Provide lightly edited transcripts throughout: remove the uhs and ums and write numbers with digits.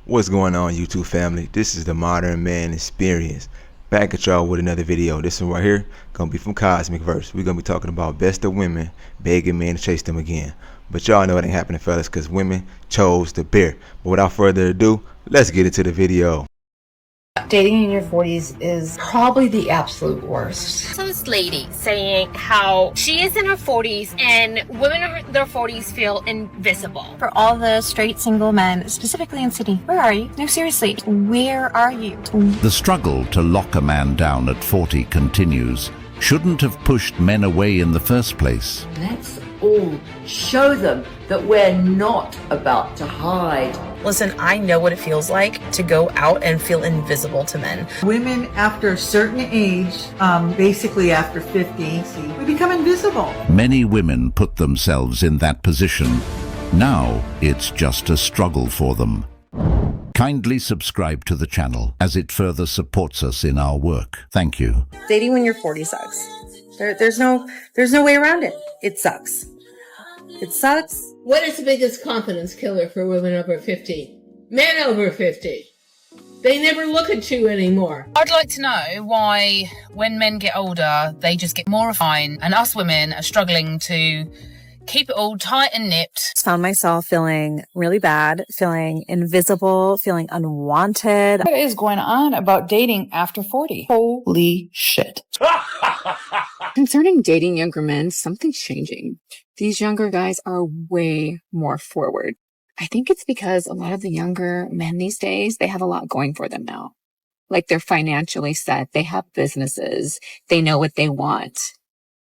What's going on, YouTube family? This is the Modern Man Experience. Back at y'all with another video. This one right here gonna be from Cosmic Verse. We're gonna be talking about best of women begging men to chase them again. But y'all know it ain't happening, fellas, because women chose the bear. But without further ado, let's get into the video. Dating in your 40s is probably the absolute worst. So this lady saying how she is in her 40s and women in their 40s feel invisible. For all the straight single men, specifically in Sydney, where are you? No, seriously, where are you? The struggle to lock a man down at 40 continues. Shouldn't have pushed men away in the first place. Let's all show them that we're not about to hide. Listen, I know what it feels like to go out and feel invisible to men. Women after a certain age, basically after 50, we become invisible. Many women put themselves in that position. Now it's just a struggle for them. Kindly subscribe to the channel as it further supports us in our work. Thank you. Dating when you're 40 sucks. There's no way around it. It sucks. It sucks. What is the biggest confidence killer for women over 50? Men over 50. They never look at you anymore. I'd like to know why when men get older, they just get more refined and us women are struggling to keep it all tight and nipped. Found myself feeling really bad, feeling invisible, feeling unwanted. What is going on about dating after 40? Holy shit. Concerning dating younger men, something's changing. These younger guys are way more forward. I think it's because a lot of the younger men these days, they have a lot going for them now. Like they're financially set, they have businesses, they know what they want.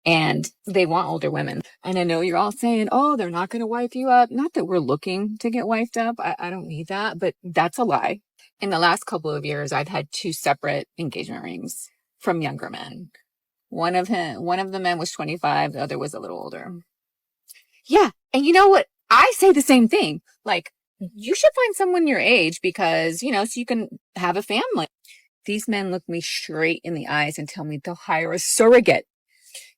And they want older women. And I know you're all saying, oh, they're not going to wife you up. Not that we're looking to get wifed up. I don't need that, but that's a lie. In the last couple of years, I've had 2 separate engagement rings from younger men. One of the men was 25. The other was a little older. Yeah. And you know what? I say the same thing. Like, you should find someone your age because, so you can have a family. These men look me straight in the eyes and tell me they'll hire a surrogate.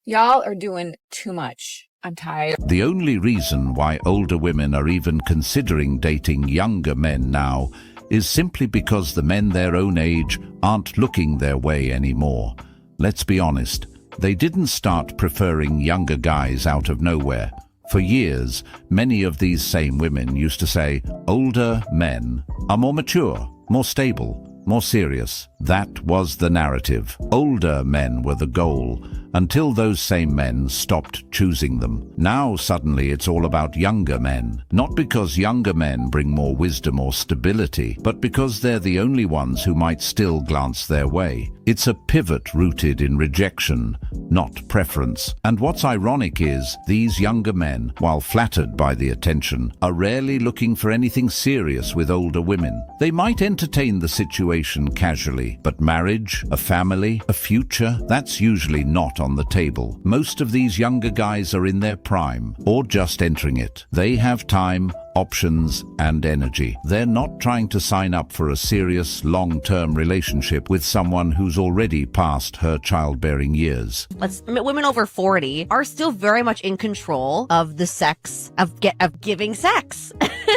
Y'all are doing too much. I'm tired. The only reason why older women are even considering dating younger men now is simply because the men their own age aren't looking their way anymore. Let's be honest, they didn't start preferring younger guys out of nowhere. For years, many of these same women used to say, older men are more mature, more stable, more serious. That was the narrative. Older men were the goal, until those same men stopped choosing them. Now suddenly it's all about younger men. Not because younger men bring more wisdom or stability, but because they're the only ones who might still glance their way. It's a pivot rooted in rejection, not preference. And what's ironic is, these younger men, while flattered by the attention, are rarely looking for anything serious with older women. They might entertain the situation casually, but marriage, a family, a future, that's usually not on the table. Most of these younger guys are in their prime, or just entering it. They have time, options, and energy. They're not trying to sign up for a serious, long-term relationship with someone who's already past her childbearing years. Women over 40 are still very much in control of the sex, of giving sex.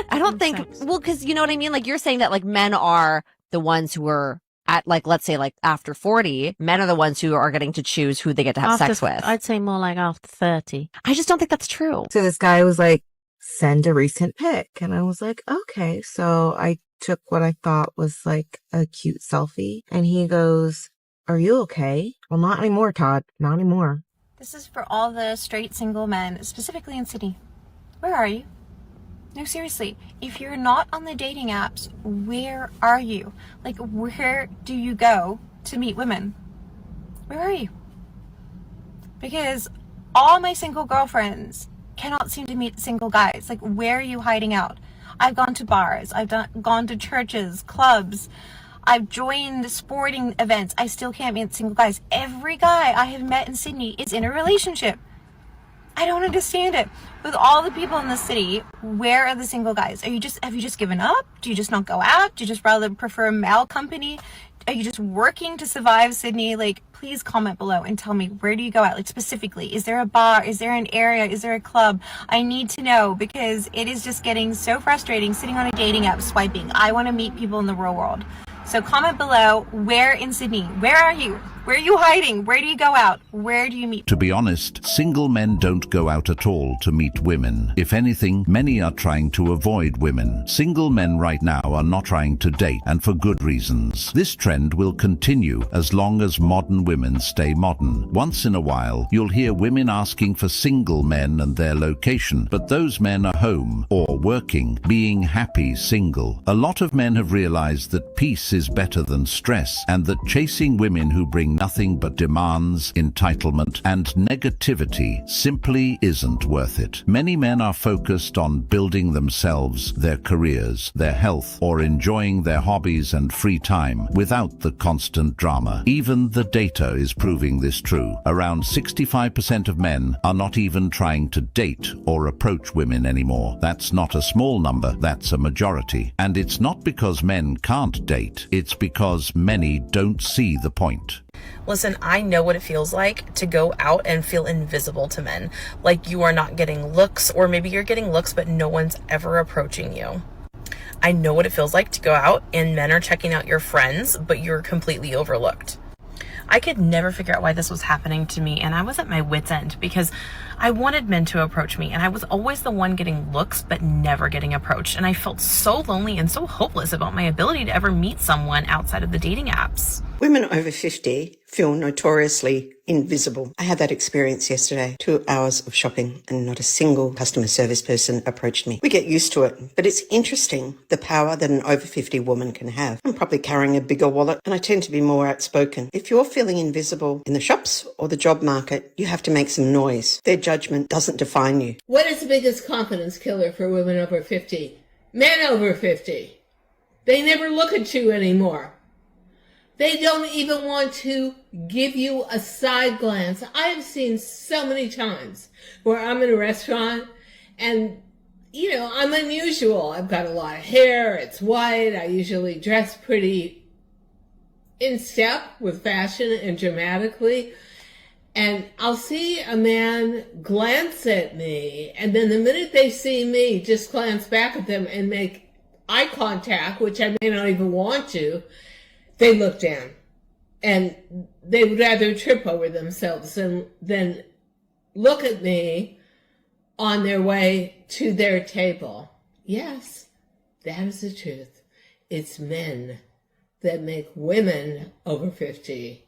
I don't think, well, because you know what I mean? Like you're saying that like men are the ones who are at let's say after 40, men are the ones who are getting to choose who they get to have sex with. I'd say more like after 30. I just don't think that's true. So this guy was like, send a recent pic. And I was like, okay. So I took what I thought was like a cute selfie. And he goes, are you okay? Well, not anymore, Todd. Not anymore. This is for all the straight single men, specifically in Sydney. Where are you? No, seriously, if you're not on the dating apps, where are you? Like, where do you go to meet women? Where are you? Because all my single girlfriends cannot seem to meet single guys. Like, where are you hiding out? I've gone to bars. I've gone to churches, clubs. I've joined sporting events. I still can't meet single guys. Every guy I have met in Sydney is in a relationship. I don't understand it. With all the people in the city, where are the single guys? Have you just given up? Do you just not go out? Do you just rather prefer male company? Are you just working to survive, Sydney? Like, please comment below and tell me, where do you go out? Like, specifically, is there a bar? Is there an area? Is there a club? I need to know, because it is just getting so frustrating sitting on a dating app swiping. I want to meet people in the real world. So comment below, where in Sydney? Where are you? Where are you hiding? Where do you go out? Where do you meet? To be honest, single men don't go out at all to meet women. If anything, many are trying to avoid women. Single men right now are not trying to date, and for good reasons. This trend will continue as long as modern women stay modern. Once in a while, you'll hear women asking for single men and their location, but those men are home or working, being happy single. A lot of men have realized that peace is better than stress, and that chasing women who bring nothing but demands, entitlement, and negativity simply isn't worth it. Many men are focused on building themselves, their careers, their health, or enjoying their hobbies and free time without the constant drama. Even the data is proving this true. Around 65% of men are not even trying to date or approach women anymore. That's not a small number, that's a majority. And it's not because men can't date, it's because many don't see the point. Listen, I know what it feels like to go out and feel invisible to men. Like you are not getting looks, or maybe you're getting looks but no one's ever approaching you. I know what it feels like to go out and men are checking out your friends, but you're completely overlooked. I could never figure out why this was happening to me, and I was at my wit's end because I wanted men to approach me, and I was always the one getting looks but never getting approached, and I felt so lonely and so hopeless about my ability to ever meet someone outside of the dating apps. Women over 50 feel notoriously invisible. I had that experience yesterday. 2 hours of shopping and not a single customer service person approached me. We get used to it, but it's interesting the power that an over 50 woman can have. I'm probably carrying a bigger wallet and I tend to be more outspoken. If you're feeling invisible in the shops or the job market, you have to make some noise. Their judgment doesn't define you. What is the biggest confidence killer for women over 50? Men over 50. They never look at you anymore. They don't even want to give you a side glance. I have seen so many times where I'm in a restaurant and, you know, I'm unusual. I've got a lot of hair. It's white. I usually dress pretty in step with fashion and dramatically. And I'll see a man glance at me, and then the minute they see me, just glance back at them and make eye contact, which I may not even want to. They look down, and they would rather trip over themselves than look at me on their way to their table. Yes, that is the truth. It's men that make women over 50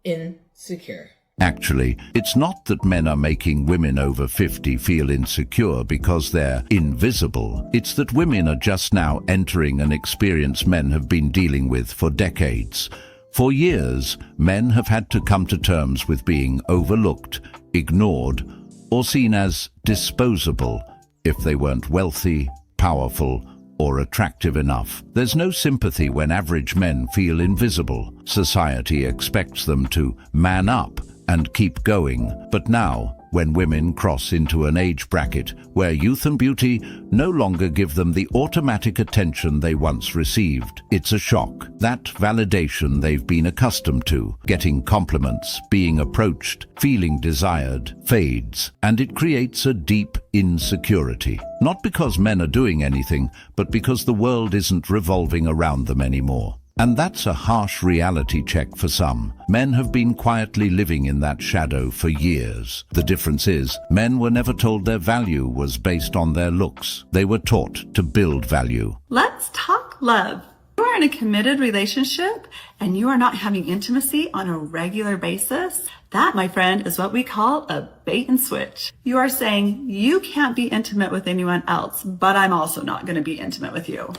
insecure. Actually, it's not that men are making women over 50 feel insecure because they're invisible. It's that women are just now entering an experience men have been dealing with for decades. For years, men have had to come to terms with being overlooked, ignored, or seen as disposable if they weren't wealthy, powerful, or attractive enough. There's no sympathy when average men feel invisible. Society expects them to man up and keep going. But now, when women cross into an age bracket where youth and beauty no longer give them the automatic attention they once received, it's a shock. That validation they've been accustomed to, getting compliments, being approached, feeling desired, fades, and it creates a deep insecurity. Not because men are doing anything, but because the world isn't revolving around them anymore. And that's a harsh reality check for some. Men have been quietly living in that shadow for years. The difference is, men were never told their value was based on their looks. They were taught to build value. Let's talk love. You are in a committed relationship and you are not having intimacy on a regular basis. That, my friend, is what we call a bait and switch. You are saying you can't be intimate with anyone else, but I'm also not going to be intimate with you.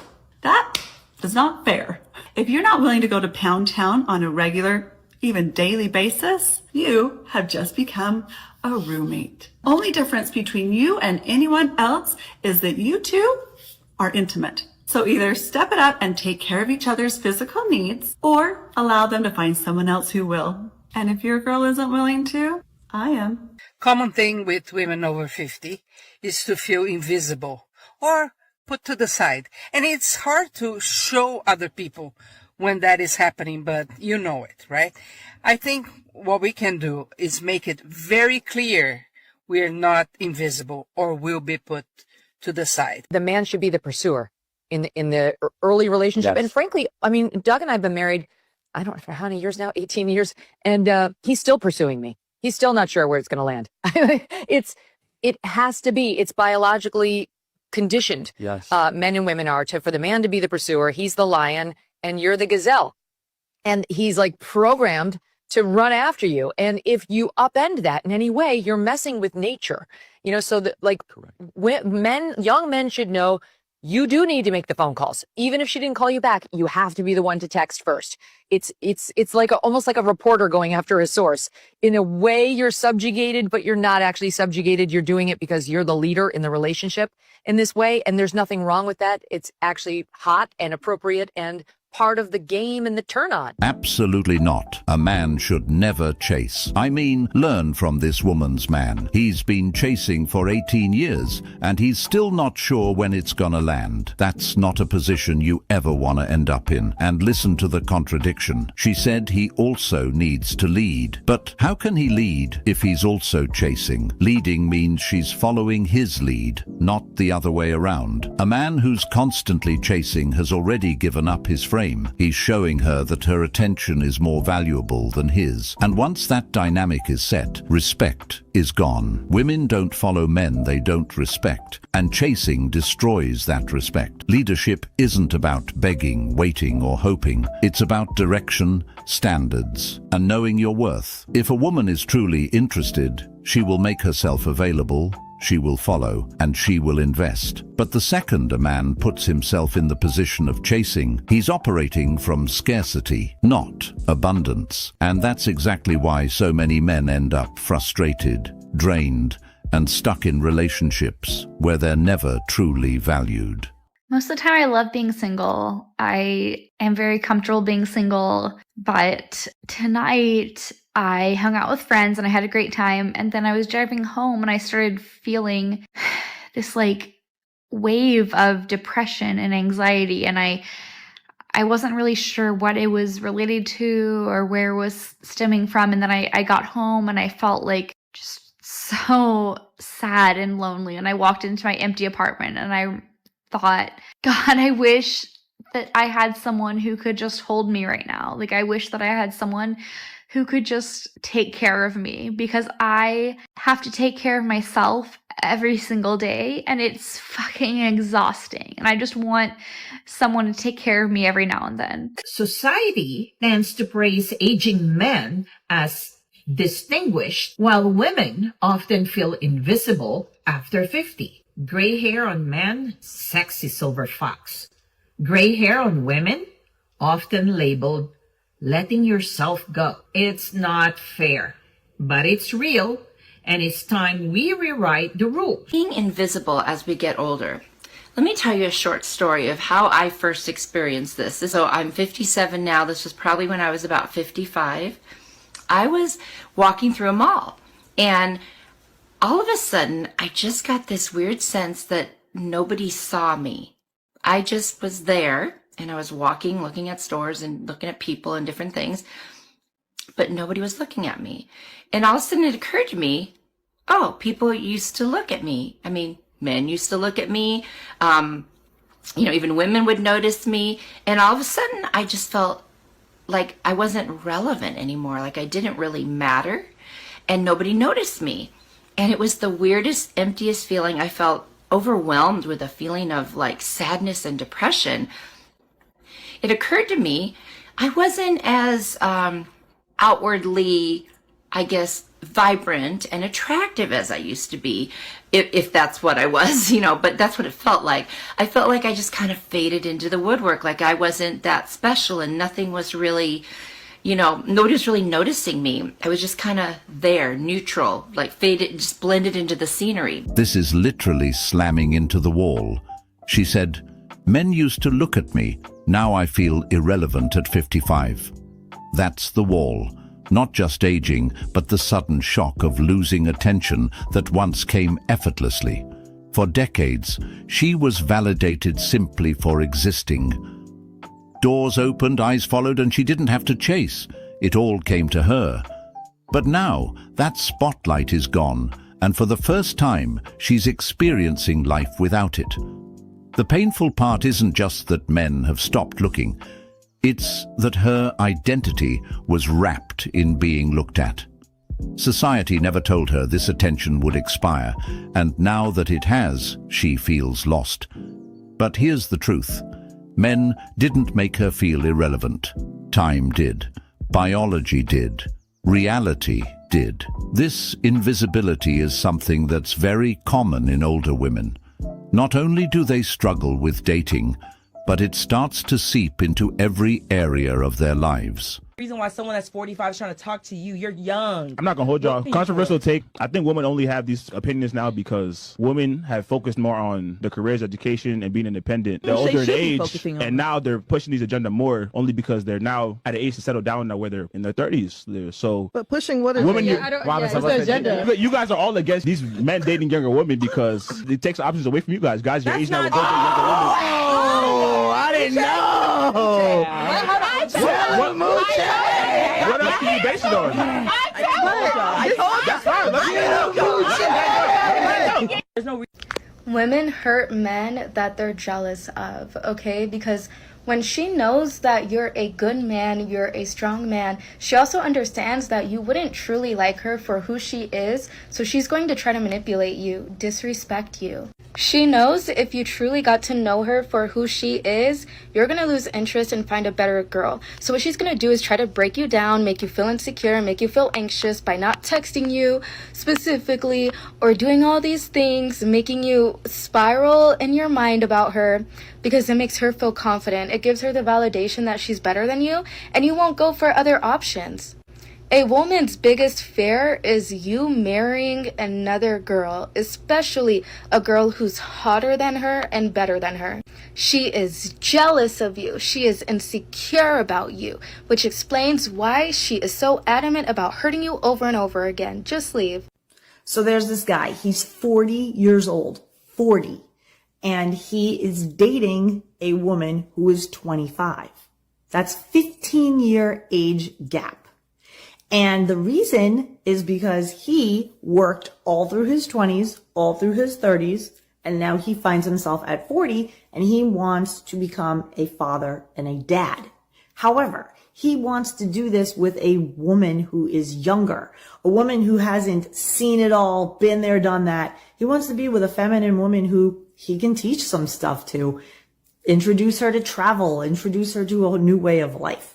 That is not fair. If you're not willing to go to Pound Town on a regular, even daily basis, you have just become a roommate. Only difference between you and anyone else is that you two are intimate. So either step it up and take care of each other's physical needs, or allow them to find someone else who will. And if your girl isn't willing to, I am. Common thing with women over 50 is to feel invisible or put to the side. And it's hard to show other people when that is happening, but you know it, right? I think what we can do is make it very clear we're not invisible or will be put to the side. The man should be the pursuer in the early relationship. Yes. And frankly, I mean, Doug and I have been married, I don't know for how many years now, 18 years, and he's still pursuing me. He's still not sure where it's going to land. It has to be. It's biologically conditioned. Yes. Men and women are for the man to be the pursuer. He's the lion and you're the gazelle. And he's like programmed to run after you. And if you upend that in any way, you're messing with nature. You know, so that like young men should know you do need to make the phone calls. Even if she didn't call you back, you have to be the one to text first. It's like almost like a reporter going after a source. In a way, you're subjugated, but you're not actually subjugated. You're doing it because you're the leader in the relationship in this way. And there's nothing wrong with that. It's actually hot and appropriate and part of the game and the turn on. Absolutely not. A man should never chase. I mean, learn from this woman's man. He's been chasing for 18 years and he's still not sure when it's gonna land. That's not a position you ever want to end up in. And listen to the contradiction. She said he also needs to lead. But how can he lead if he's also chasing? Leading means she's following his lead, not the other way around. A man who's constantly chasing has already given up his frame. He's showing her that her attention is more valuable than his. And once that dynamic is set, respect is gone. Women don't follow men they don't respect, and chasing destroys that respect. Leadership isn't about begging, waiting, or hoping. It's about direction, standards, and knowing your worth. If a woman is truly interested, she will make herself available, she will follow, and she will invest. But the second a man puts himself in the position of chasing, he's operating from scarcity, not abundance. And that's exactly why so many men end up frustrated, drained, and stuck in relationships where they're never truly valued. Most of the time I love being single. I am very comfortable being single, but tonight I hung out with friends and I had a great time. And then I was driving home and I started feeling this like wave of depression and anxiety. And I wasn't really sure what it was related to or where it was stemming from. And then I got home and I felt like just so sad and lonely. And I walked into my empty apartment and I thought, God, I wish that I had someone who could just hold me right now. Like, I wish that I had someone who could just take care of me, because I have to take care of myself every single day and it's fucking exhausting. And I just want someone to take care of me every now and then. Society tends to praise aging men as distinguished, while women often feel invisible after 50. Gray hair on men, sexy silver fox. Gray hair on women, often labeled letting yourself go. It's not fair, but it's real, and it's time we rewrite the rules. Being invisible as we get older. Let me tell you a short story of how I first experienced this. So I'm 57 now. This was probably when I was about 55. I was walking through a mall, and all of a sudden, I just got this weird sense that nobody saw me. I just was there, and I was walking, looking at stores and looking at people and different things, but nobody was looking at me. And all of a sudden it occurred to me, oh, people used to look at me. I mean, men used to look at me. Even women would notice me. And all of a sudden I just felt like I wasn't relevant anymore. Like I didn't really matter and nobody noticed me. And it was the weirdest, emptiest feeling. I felt overwhelmed with a feeling of like sadness and depression. It occurred to me I wasn't as outwardly, I guess, vibrant and attractive as I used to be, if that's what I was, but that's what it felt like. I felt like I just kind of faded into the woodwork, like I wasn't that special and nothing was really, nobody was really noticing me. I was just kind of there, neutral, like faded, just blended into the scenery. This is literally slamming into the wall. She said, men used to look at me. Now I feel irrelevant at 55. That's the wall. Not just aging, but the sudden shock of losing attention that once came effortlessly. For decades, she was validated simply for existing. Doors opened, eyes followed, and she didn't have to chase. It all came to her. But now, that spotlight is gone, and for the first time, she's experiencing life without it. The painful part isn't just that men have stopped looking. It's that her identity was wrapped in being looked at. Society never told her this attention would expire, and now that it has, she feels lost. But here's the truth. Men didn't make her feel irrelevant. Time did. Biology did. Reality did. This invisibility is something that's very common in older women. Not only do they struggle with dating, but it starts to seep into every area of their lives. Reason why someone that's 45 is trying to talk to you, you're young. I'm not gonna hold y'all. Controversial take. I think women only have these opinions now because women have focused more on their careers, education, and being independent. They're older in age, and now they're pushing these agenda more only because they're now at an age to settle down now where they're in their 30s. So, but pushing what is women? what's the agenda? You guys are all against these men dating younger women because it takes options away from you guys. Guys your age now will go to younger women. Oh, I didn't know. What else can you base it on? That's fine. Women hurt men that they're jealous of, okay? Because when she knows that you're a good man, you're a strong man, she also understands that you wouldn't truly like her for who she is, so she's going to try to manipulate you, disrespect you. She knows if you truly got to know her for who she is, you're going to lose interest and find a better girl. So what she's going to do is try to break you down, make you feel insecure, make you feel anxious by not texting you specifically or doing all these things, making you spiral in your mind about her because it makes her feel confident. It gives her the validation that she's better than you and you won't go for other options. A woman's biggest fear is you marrying another girl, especially a girl who's hotter than her and better than her. She is jealous of you. She is insecure about you, which explains why she is so adamant about hurting you over and over again. Just leave. So there's this guy. He's 40 years old. 40. And he is dating a woman who is 25. That's 15-year age gap. And the reason is because he worked all through his 20s, all through his 30s, and now he finds himself at 40 and he wants to become a father and a dad. However, he wants to do this with a woman who is younger, a woman who hasn't seen it all, been there, done that. He wants to be with a feminine woman who he can teach some stuff to, introduce her to travel, introduce her to a new way of life.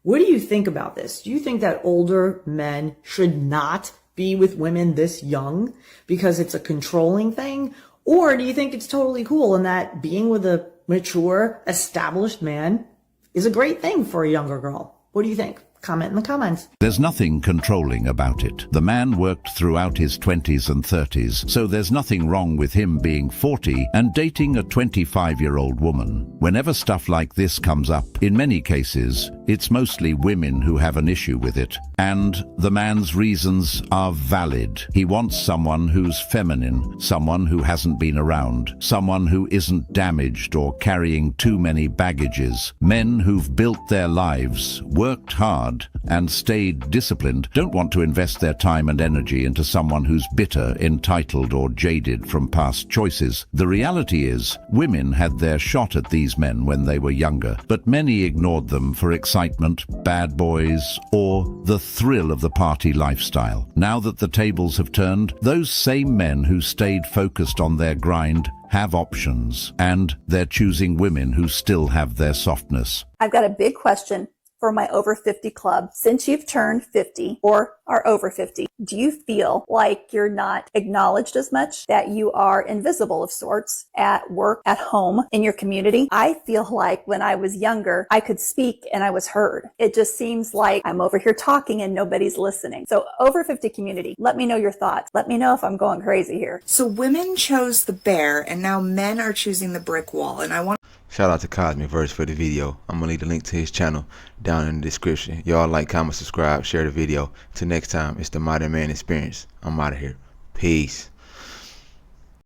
What do you think about this? Do you think that older men should not be with women this young because it's a controlling thing? Or do you think it's totally cool and that being with a mature, established man is a great thing for a younger girl? What do you think? Comment in the comments. There's nothing controlling about it. The man worked throughout his 20s and 30s, so there's nothing wrong with him being 40 and dating a 25-year-old woman. Whenever stuff like this comes up, in many cases, it's mostly women who have an issue with it. And the man's reasons are valid. He wants someone who's feminine, someone who hasn't been around, someone who isn't damaged or carrying too many baggages. Men who've built their lives, worked hard, and stayed disciplined don't want to invest their time and energy into someone who's bitter, entitled, or jaded from past choices. The reality is, women had their shot at these men when they were younger, but many ignored them for excitement, bad boys, or the thrill of the party lifestyle. Now that the tables have turned, those same men who stayed focused on their grind have options, and they're choosing women who still have their softness. I've got a big question for my over 50 club. Since you've turned 50 or are over 50, do you feel like you're not acknowledged as much, that you are invisible of sorts at work, at home, in your community? I feel like when I was younger, I could speak and I was heard. It just seems like I'm over here talking and nobody's listening. So over 50 community, let me know your thoughts. Let me know if I'm going crazy here. So women chose the bear and now men are choosing the brick wall. And I want Shout out to Cosmiverse for the video. I'm gonna leave the link to his channel down in the description. Y'all like, comment, subscribe, share the video. Till next time, it's the Modern Man Experience. I'm out of here. Peace.